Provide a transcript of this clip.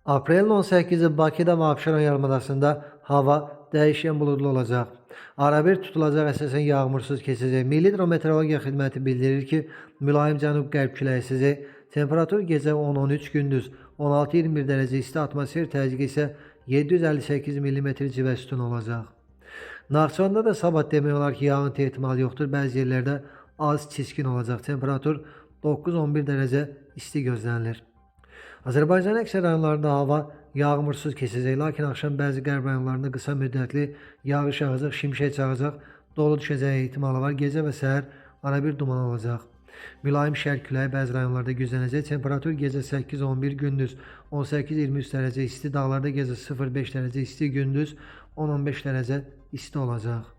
Aprelin 18'i Bakıda və Abşeron yarımadasında hava dəyişkən buludlu olacaq. Arabir tutulacaq, əsasən yağmursuz keçəcək. Milli Hidrometeorologiya Xidməti bildirir ki, mülayim cənub-qərb küləyi əsəcək. Temperatur gecə 10-13, gündüz 16-21 dərəcə isti, atmosfer təzyiqi isə 758 mm civə sütun olacaq. Naxçıvanda da sabah demək olar ki, yağıntı ehtimalı yoxdur. Bəzi yerlərdə az çiskin olacaq. Temperatur 9-11 dərəcə isti gözlənilir. Azərbaycanın əksər rayonlarında hava yağmursuz keçəcək, lakin axşam bəzi qərb rayonlarında qısa müddətli yağış yağacaq, şimşək çağacaq, dolu düşəcəyi ehtimalı var. Gecə və səhər arabir duman olacaq. Mülayim şərq küləyi bəzi rayonlarda güclənəcək. Temperatur gecə 8-11, gündüz 18-23 dərəcə isti, dağlarda gecə 0-5 dərəcə isti, gündüz 10-15 dərəcə isti olacaq.